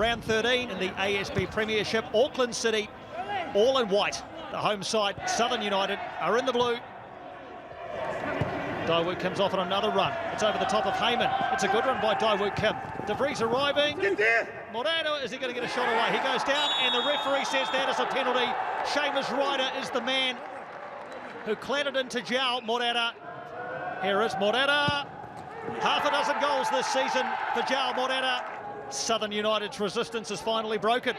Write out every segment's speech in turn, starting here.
round 13 in the ASB Premiership. Auckland City, all in white. The home side, Southern United, are in the blue. Daewook comes off on another run. It's over the top of Heyman. It's a good run by Daewook Kim. De Vries arriving. Morata, is he going to get a shot away? He goes down, and the referee says that is a penalty. Seamus Ryder is the man who clattered into João Morata. Here is Morata. Half a dozen goals this season for João Morata. Southern United's resistance is finally broken.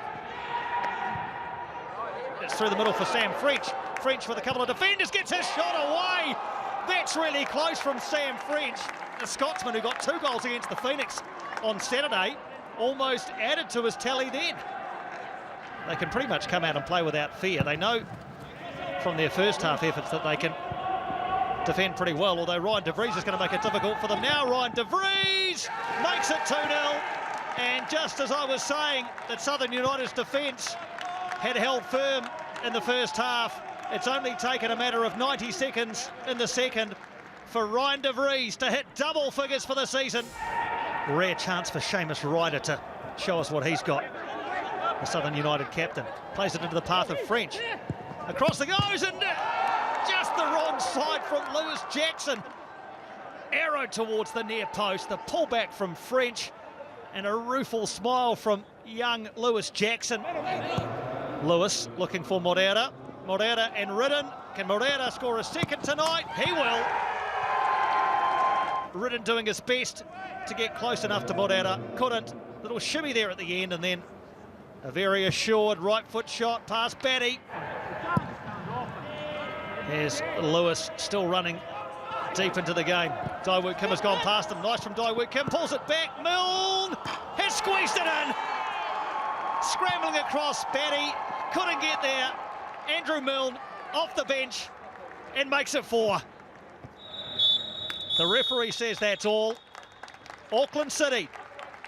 It's through the middle for Sam French. French with a couple of defenders, gets his shot away. That's really close from Sam French. The Scotsman who got 2 goals against the Phoenix on Saturday almost added to his tally then. They can pretty much come out and play without fear. They know from their first half efforts that they can defend pretty well, although Ryan De Vries is going to make it difficult for them now. Ryan De Vries makes it 2-0. And just as I was saying that Southern United's defence had held firm in the first half, it's only taken a matter of 90 seconds in the second for Ryan De Vries to hit double figures for the season. Rare chance for Seamus Ryder to show us what he's got. The Southern United captain plays it into the path of French. Across the goes, and just the wrong side from Lewis Jackson. Arrow towards the near post, the pullback from French, and a rueful smile from young Lewis Jackson. Lewis looking for Morata. Morata and Ridden. Can Morata score a second tonight? He will. Ridden doing his best to get close enough to Morata. Couldn't. Little shimmy there at the end, and then a very assured right foot shot past Batty. Here's Lewis still running deep into the game. Daewook Kim has gone past him. Nice from Daewook Kim. Pulls it back. Milne has squeezed it in. Scrambling across. Batty couldn't get there. Andrew Milne off the bench and makes it 4. The referee says that's all. Auckland City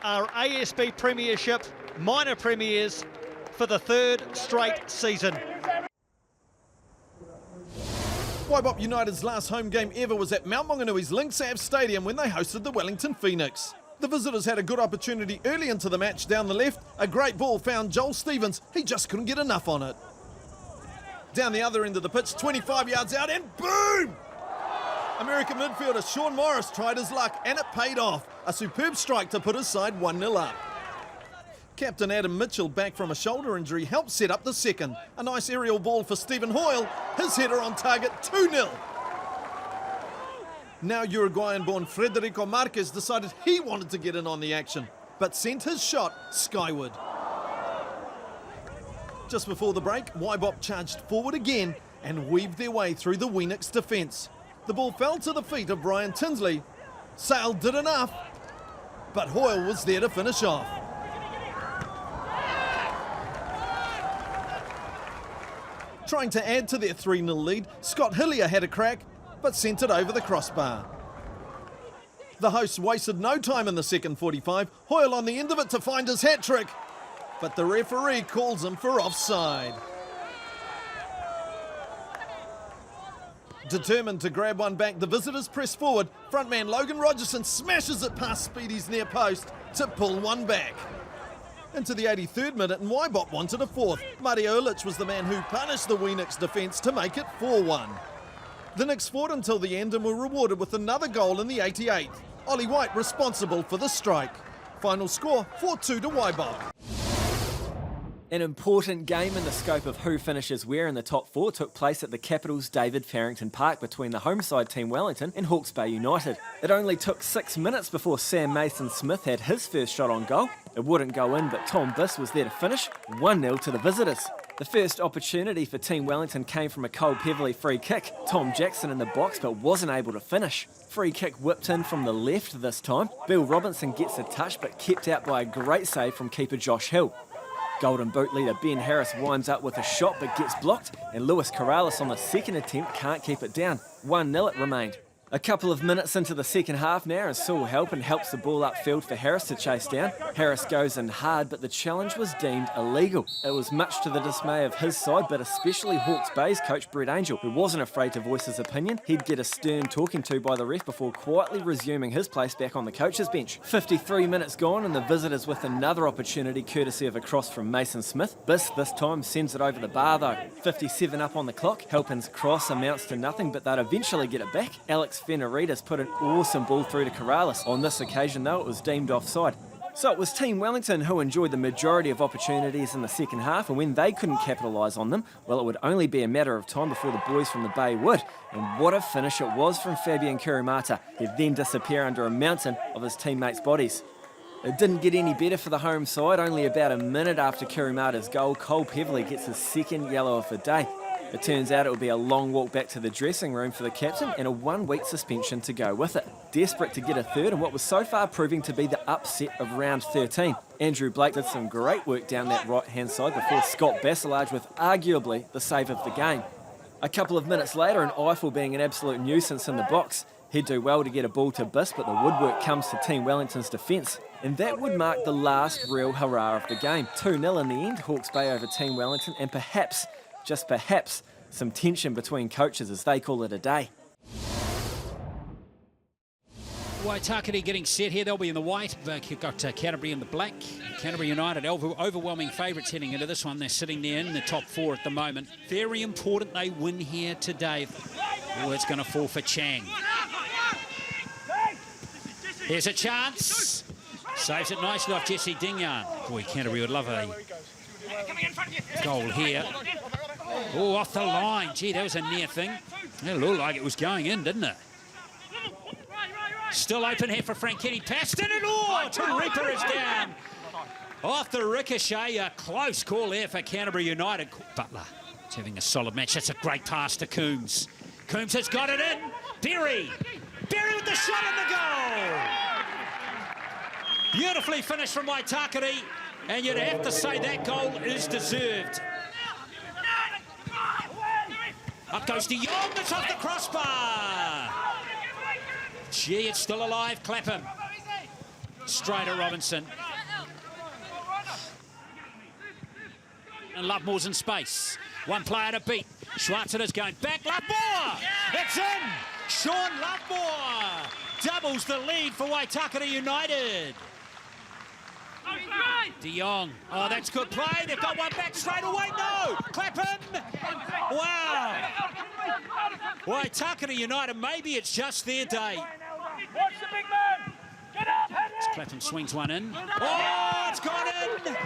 are ASB Premiership minor premiers for the 3rd straight season. WBvWP United's last home game ever was at Mount Mauganui's Lynx Ave Stadium when they hosted the Wellington Phoenix. The visitors had a good opportunity early into the match down the left. A great ball found Joel Stevens. He just couldn't get enough on it. Down the other end of the pitch, 25 yards out, and boom! American midfielder Sean Morris tried his luck, and it paid off. A superb strike to put his side 1-0 up. Captain Adam Mitchell, back from a shoulder injury, helped set up the second. A nice aerial ball for Stephen Hoyle. His header on target, 2-0. Now Uruguayan-born Frederico Marquez decided he wanted to get in on the action, but sent his shot skyward. Just before the break, WBvWP charged forward again and weaved their way through the Phoenix defence. The ball fell to the feet of Brian Tinsley. Sale did enough, but Hoyle was there to finish off. Trying to add to their 3-0 lead, Scott Hillier had a crack, but sent it over the crossbar. The hosts wasted no time in the second 45. Hoyle on the end of it to find his hat-trick, but the referee calls him for offside. Determined to grab one back, the visitors press forward. Frontman Logan Rogerson smashes it past Speedy's near post to pull one back. Into the 83rd minute, and WBvWP wanted a 4th. Mario Illich was the man who punished the Phoenix defence to make it 4-1. The Knicks fought until the end and were rewarded with another goal in the 88th. Ollie White responsible for the strike. Final score, 4-2 to WBvWP. An important game in the scope of who finishes where in the top 4 took place at the Capitals' David Farrington Park between the home side team Wellington and Hawke's Bay United. It only took 6 minutes before Sam Mason-Smith had his first shot on goal. It wouldn't go in, but Tom Biss was there to finish, 1-0 to the visitors. The first opportunity for Team Wellington came from a Cole Peverley free kick. Tom Jackson in the box but wasn't able to finish. Free kick whipped in from the left this time. Bill Robinson gets a touch but kept out by a great save from keeper Josh Hill. Golden Boot leader Ben Harris winds up with a shot but gets blocked, and Lewis Corrales on the second attempt can't keep it down. 1-0 it remained. A couple of minutes into the second half now as SUvAC helps the ball upfield for Harris to chase down. Harris goes in hard, but the challenge was deemed illegal. It was much to the dismay of his side, but especially Hawke's Bay's coach Brett Angel, who wasn't afraid to voice his opinion. He'd get a stern talking to by the ref before quietly resuming his place back on the coach's bench. 53 minutes gone and the visitors with another opportunity courtesy of a cross from Mason Smith. Biss this time sends it over the bar though. 57 up on the clock. Halpin's cross amounts to nothing, but they'd eventually get it back. Alex Fenaritas put an awesome ball through to Corrales. On this occasion though, it was deemed offside. So it was Team Wellington who enjoyed the majority of opportunities in the second half, and when they couldn't capitalise on them, well, it would only be a matter of time before the boys from the Bay would. And what a finish it was from Fabian Kurumata. He'd then disappear under a mountain of his teammates' bodies. It didn't get any better for the home side. Only about a minute after Kurumata's goal, Cole Peverley gets his second yellow of the day. It turns out it will be a long walk back to the dressing room for the captain and a 1-week suspension to go with it. Desperate to get a third in what was so far proving to be the upset of round 13. Andrew Blake did some great work down that right-hand side before Scott Basselage with arguably the save of the game. A couple of minutes later, and Eiffel being an absolute nuisance in the box, he'd do well to get a ball to Biss, but the woodwork comes to Team Wellington's defence. And that would mark the last real hurrah of the game. 2-0 in the end, Hawke's Bay over Team Wellington, and perhaps, just perhaps, some tension between coaches as they call it a day. Waitakere getting set here. They'll be in the white. You've got Canterbury in the black. Canterbury United, overwhelming favourites heading into this one. They're sitting there in the top 4 at the moment. Very important they win here today. Oh, it's going to fall for Chang. Here's a chance. Saves it nicely off Jesse Dignan. Boy, Canterbury would love a goal here. Oh, off the line. Gee, that was a near thing. It looked like it was going in, didn't it? Still open here for Franchetti. Passed in and oh, Reaper is down. Off the ricochet. A close call there for Canterbury United. Butler is having a solid match. That's a great pass to Coombs. Coombs has got it in. Berry with the shot and the goal. Beautifully finished from Waitakere. And you'd have to say that goal is deserved. Up goes De Jong, it's off the crossbar. Gee, it's still alive, Clapham. Straight to Robinson. And Lovemore's in space. One player to beat. Schwarzenegger's going back, Lovemore! It's in! Sean Lovemore doubles the lead for Waitakere United. De Jong, oh, that's good play. They've got one back straight away. No, Clapham. Wow. Waitakere United, maybe it's just their day. Watch the big man. Get up, As Clapham swings one in. Oh, it's gone in.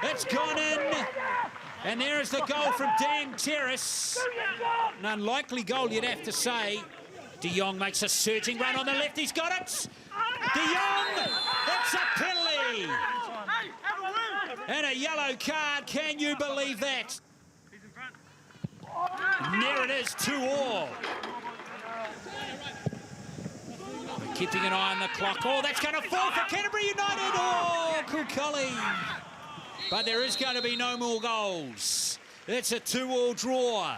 It's gone in. And there is the goal from Dan Terrace. An unlikely goal, you'd have to say. De Jong makes a surging run on the left. He's got it. De Jong, it's a penalty. And a yellow card, can you believe that? And there it is, 2-2. We're keeping an eye on the clock. Oh, that's going to fall for Canterbury United. Oh, Kukali. But there is going to be no more goals. It's a 2-2 draw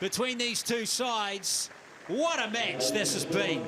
between these two sides. What a match this has been.